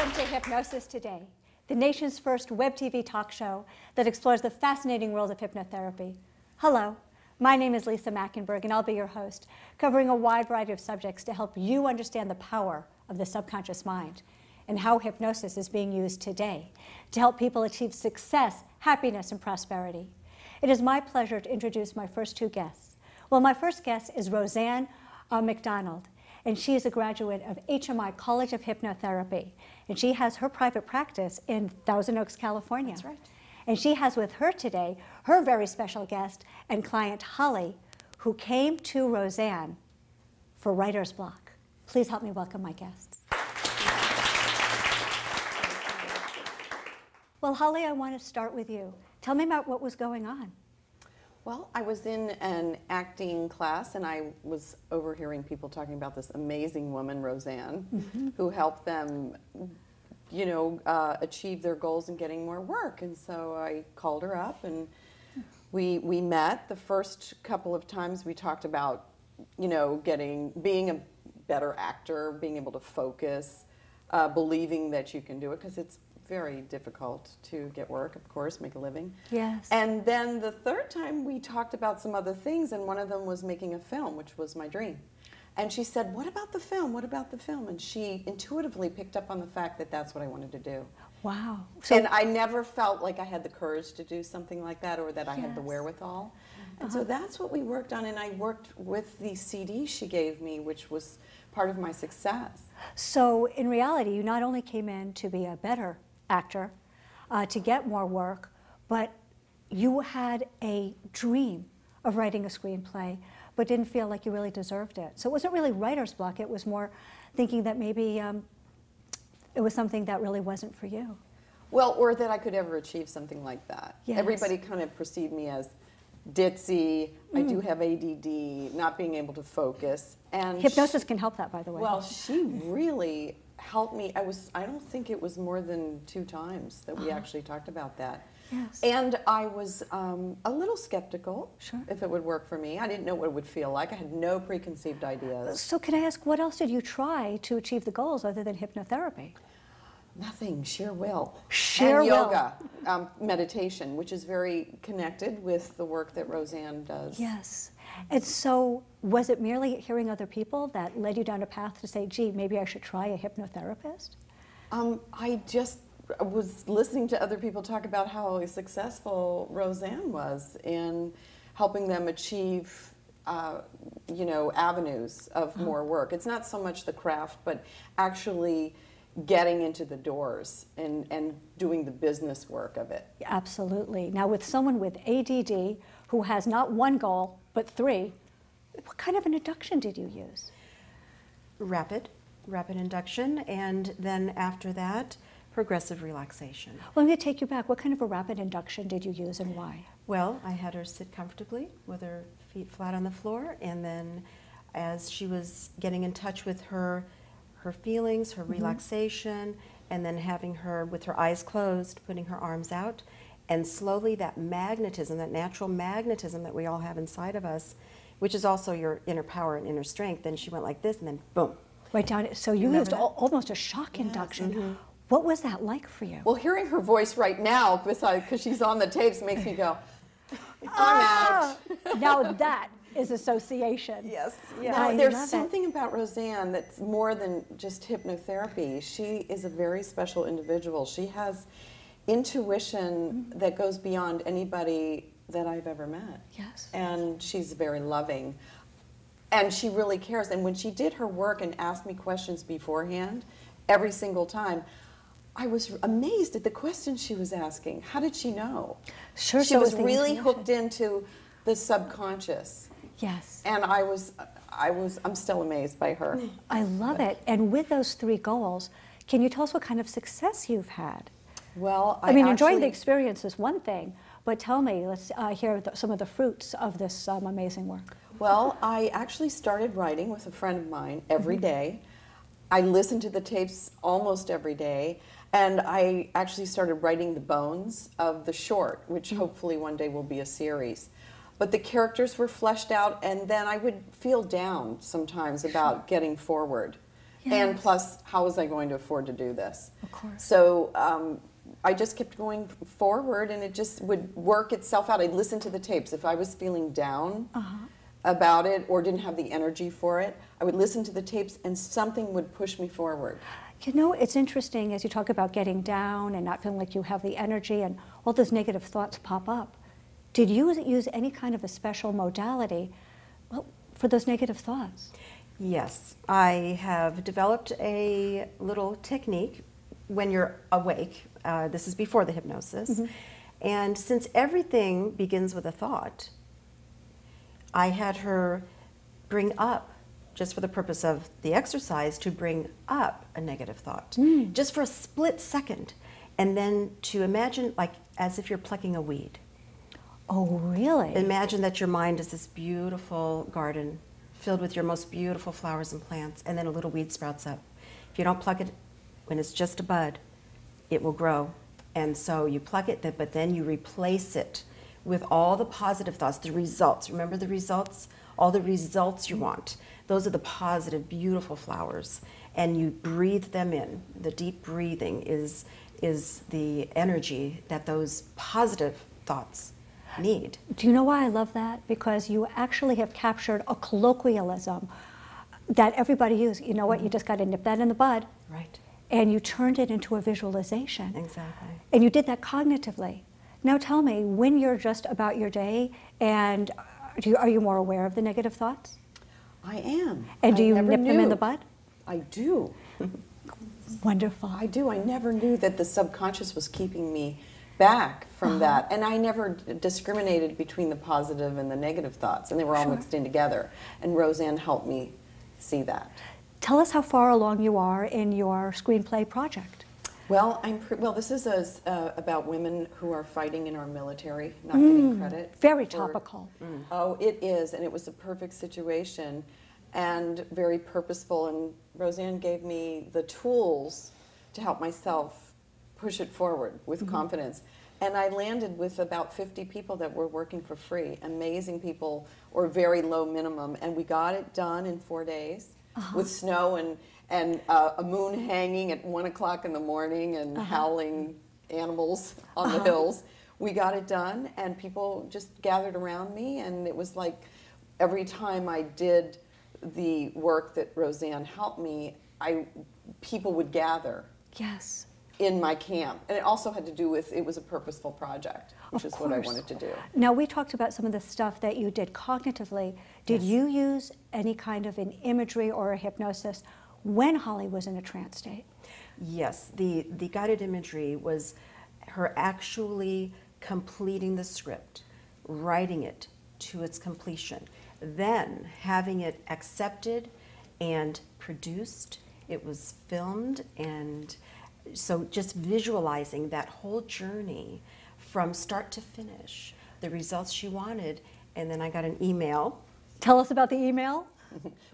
Welcome to Hypnosis Today, the nation's first web TV talk show that explores the fascinating world of hypnotherapy. Hello, my name is Lisa Mackenberg, and I'll be your host, covering a wide variety of subjects to help you understand the power of the subconscious mind and how hypnosis is being used today to help people achieve success, happiness, and prosperity. It is my pleasure to introduce my first two guests. Well, my first guest is Roseanne McDonald, and she is a graduate of HMI College of Hypnotherapy, and she has her private practice in Thousand Oaks, California. That's right. And she has with her today her very special guest and client, Holly, who came to Roseanne for writer's block. Please help me welcome my guests. Well, Holly, I want to start with you. Tell me about what was going on. Well, I was in an acting class, and I was overhearing people talking about this amazing woman, Roseanne, who helped them, you know, achieve their goals and getting more work. And so I called her up, and we met. The first couple of times we talked about, you know, being a better actor, being able to focus, believing that you can do it, because it's very difficult to get work, of course, make a living. Yes. And then the third time we talked about some other things, and one of them was making a film, which was my dream. And she said, what about the film? What about the film? And she intuitively picked up on the fact that that's what I wanted to do. Wow. And I never felt like I had the courage to do something like that, or that I had the Yes. wherewithal. And so that's what we worked on, and I worked with the CD she gave me, which was part of my success. So in reality, you not only came in to be a better actor, to get more work, but you had a dream of writing a screenplay, but didn't feel like you really deserved it. So it wasn't really writer's block, it was more thinking that maybe it was something that really wasn't for you. Well, or that I could ever achieve something like that. Yes. Everybody kind of perceived me as ditzy, I do have ADD, not being able to focus. And Hypnosis can help that, by the way. well, she really helped me. I don't think it was more than 2 times that we actually talked about that. Yes. And I was a little skeptical Sure. if it would work for me. I didn't know what it would feel like. I had no preconceived ideas. So can I ask, what else did you try to achieve the goals other than hypnotherapy? Nothing, sheer will. Sheer and will. yoga, meditation, which is very connected with the work that Roseanne does. Yes. And so was it merely hearing other people that led you down a path to say, gee, maybe I should try a hypnotherapist? I just was listening to other people talk about how successful Roseanne was in helping them achieve you know, avenues of more work. It's not so much the craft, but actually getting into the doors and doing the business work of it. Absolutely. Now, with someone with ADD who has not one goal, but 3, what kind of an induction did you use? Rapid induction, and then after that, progressive relaxation. Well, I'm going to take you back. What kind of a rapid induction did you use and why? Well, I had her sit comfortably with her feet flat on the floor, and then as she was getting in touch with her feelings, her relaxation, and then having her with her eyes closed, putting her arms out, and slowly that magnetism, that natural magnetism that we all have inside of us, which is also your inner power and inner strength, then she went like this, and then boom. Right down. So you used almost a shock induction. What was that like for you? Well, hearing her voice right now, because she's on the tapes, makes me go, I'm out. Now that is association. Yes. I There's love something about Roseanne that's more than just hypnotherapy. She is a very special individual. She has intuition that goes beyond anybody that I've ever met. Yes. And she's very loving. And she really cares. And when she did her work and asked me questions beforehand, every single time, I was amazed at the questions she was asking. How did she know? Sure, She was really hooked into the subconscious. Yes. And I'm still amazed by her. I love it. And with those 3 goals, can you tell us what kind of success you've had? Well, I mean, enjoying the experience is one thing, but tell me, let's hear some of the fruits of this amazing work. Well, I actually started writing with a friend of mine every day. I listened to the tapes almost every day, and I actually started writing the bones of the short, which hopefully one day will be a series. But the characters were fleshed out, and then I would feel down sometimes about getting forward. And plus, how was I going to afford to do this? Of course. So I just kept going forward, and it just would work itself out. I'd listen to the tapes. If I was feeling down about it or didn't have the energy for it, I would listen to the tapes, and something would push me forward. You know, it's interesting as you talk about getting down and not feeling like you have the energy and all those negative thoughts pop up. Did you use any kind of a special modality, well, for those negative thoughts? Yes, I have developed a little technique when you're awake. This is before the hypnosis. And since everything begins with a thought, I had her bring up, just for the purpose of the exercise, to bring up a negative thought, just for a split second, and then to imagine like as if you're plucking a weed. Oh, really? Imagine that your mind is this beautiful garden filled with your most beautiful flowers and plants, and then a little weed sprouts up. If you don't pluck it when it's just a bud, it will grow. And so you pluck it, but then you replace it with all the positive thoughts, the results. Remember the results? All the results you want. Those are the positive, beautiful flowers. And you breathe them in. The deep breathing is the energy that those positive thoughts need. Do you know why I love that? Because you actually have captured a colloquialism that everybody uses. You know what? You just got to nip that in the bud. Right. And you turned it into a visualization. Exactly. And you did that cognitively. Now tell me, when you're just about your day, and are you more aware of the negative thoughts? I am. And do I you never nip them in knew. the bud? I do. Wonderful. I do. I never knew that the subconscious was keeping me back from that. And I never discriminated between the positive and the negative thoughts, and they were all mixed in together. And Roseanne helped me see that. Tell us how far along you are in your screenplay project. Well, this is about women who are fighting in our military, not getting credit. Very for- topical. Oh, it is, and it was a perfect situation and very purposeful, and Roseanne gave me the tools to help myself push it forward with confidence. And I landed with about 50 people that were working for free, amazing people, or very low minimum, and we got it done in 4 days with snow and a moon hanging at 1 o'clock in the morning and howling animals on the hills. We got it done, and people just gathered around me, and it was like every time I did the work that Roseanne helped me, people would gather Yes. in my camp. And it also had to do with, it was a purposeful project, which is what I wanted to do. Now, we talked about some of the stuff that you did cognitively. Did you use any kind of an imagery or a hypnosis when Holly was in a trance state? Yes, the guided imagery was her actually completing the script, writing it to its completion, then having it accepted and produced. It was filmed, and so just visualizing that whole journey from start to finish, the results she wanted. And then I got an email. Tell us about the email.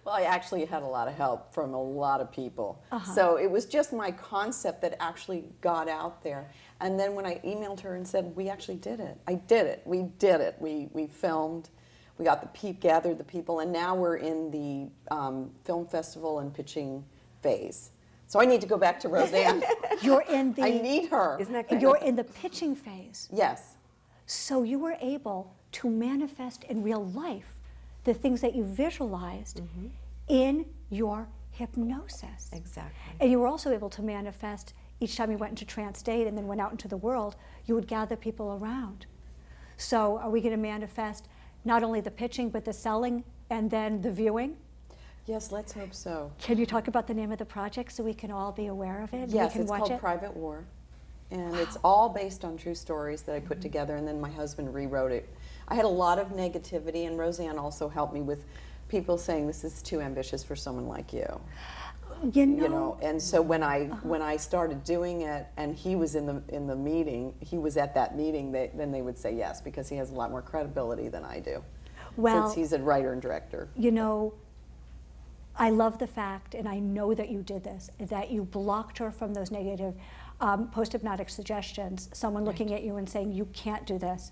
Well, I actually had a lot of help from a lot of people. So it was just my concept that actually got out there. And then when I emailed her and said, we actually did it. I did it. We did it. We filmed. We got gathered the people, and now we're in the film festival and pitching phase. So I need to go back to Roseanne. You're in the. I need her. Isn't that great? You're in the pitching phase. Yes. So you were able to manifest in real life the things that you visualized in your hypnosis. Exactly. And you were also able to manifest each time you went into trance state and then went out into the world, you would gather people around. So are we going to manifest not only the pitching, but the selling and then the viewing? Yes, let's hope so. Can you talk about the name of the project so we can all be aware of it? Yes, we can it's watch called it? Private War. And it's all based on true stories that I put together, and then my husband rewrote it. I had a lot of negativity, and Roseanne also helped me with people saying, this is too ambitious for someone like you. You know, And so when I started doing it, and he was in the meeting, he was at that meeting, then they would say yes, because he has a lot more credibility than I do. Well, since he's a writer and director. You know, I love the fact, and I know that you did this, that you blocked her from those negative post-hypnotic suggestions, someone looking at you and saying, you can't do this,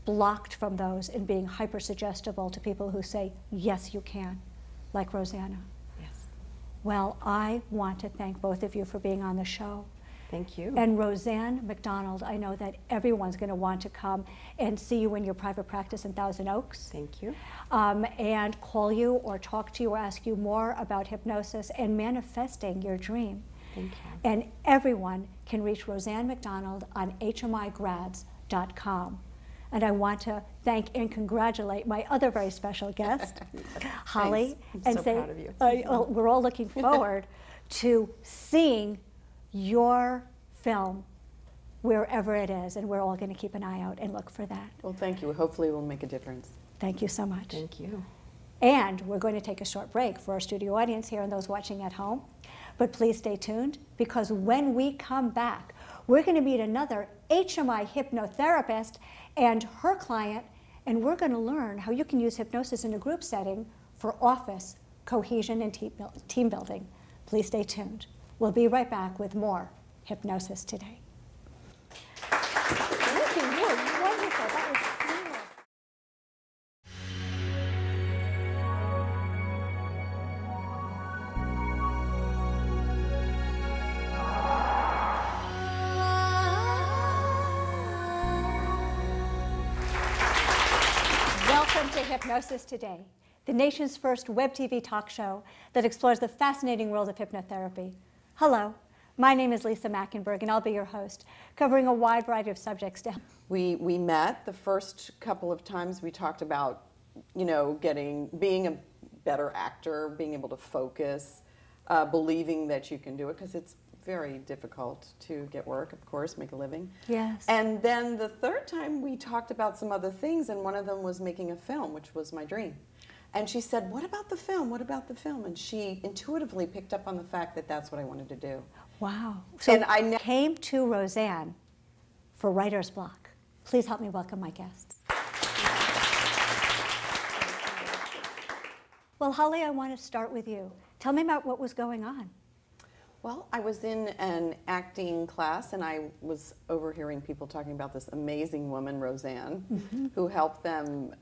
blocked from those and being hyper-suggestible to people who say, yes, you can, like Rosanna. Yes. Well, I want to thank both of you for being on the show. Thank you. And Roseanne McDonald, I know that everyone's going to want to come and see you in your private practice in Thousand Oaks. Thank you. And call you or talk to you or ask you more about hypnosis and manifesting your dream. Thank you. And everyone can reach Roseanne McDonald on hmigrads.com. And I want to thank and congratulate my other very special guest, Holly. I'm and so say, proud of you. We're all looking forward to seeing your film wherever it is, and we're all going to keep an eye out and look for that. Well, thank you. Hopefully it will make a difference. Thank you so much. Thank you. And we're going to take a short break for our studio audience here and those watching at home. But please stay tuned, because when we come back, we're going to meet another HMI hypnotherapist and her client, and we're going to learn how you can use hypnosis in a group setting for office cohesion and team building. Please stay tuned. We'll be right back with more Hypnosis Today. Thank you. You were wonderful. That was seamless. Welcome to Hypnosis Today, the nation's first web TV talk show that explores the fascinating world of hypnotherapy. Hello, my name is Lisa Mackenberg, and I'll be your host, covering a wide variety of subjects. We met the first couple of times. We talked about, you know, being a better actor, being able to focus, believing that you can do it, because it's very difficult to get work, of course, make a living. Yes. And then the third time we talked about some other things, and one of them was making a film, which was my dream. And she said, what about the film? What about the film? And she intuitively picked up on the fact that that's what I wanted to do. Wow. So And I came to Roseanne for writer's block. Please help me welcome my guests. Well, Holly, I want to start with you. Tell me about what was going on. Well, I was in an acting class, and I was overhearing people talking about this amazing woman, Roseanne, who helped them,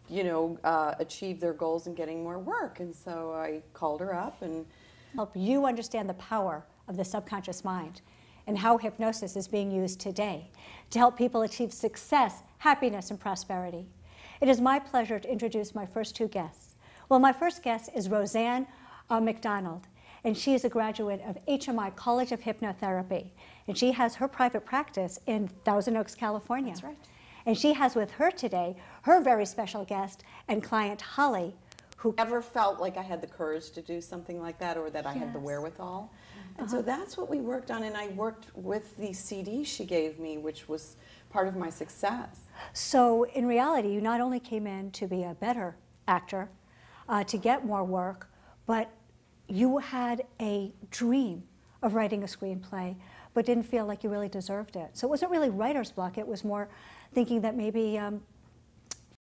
you know, achieve their goals and getting more work. And so I called her up and Help you understand the power of the subconscious mind and how hypnosis is being used today to help people achieve success, happiness, and prosperity. It is my pleasure to introduce my first two guests. Well, my first guest is Roseanne McDonald, and she is a graduate of HMI College of Hypnotherapy, and she has her private practice in Thousand Oaks, California. That's right. And she has with her today her very special guest and client, Holly, who never felt like I had the courage to do something like that, or that I had the Yes. wherewithal. And so that's what we worked on, and I worked with the CD she gave me, which was part of my success. So in reality, you not only came in to be a better actor, to get more work, but you had a dream of writing a screenplay, but didn't feel like you really deserved it. So it wasn't really writer's block, it was more thinking that maybe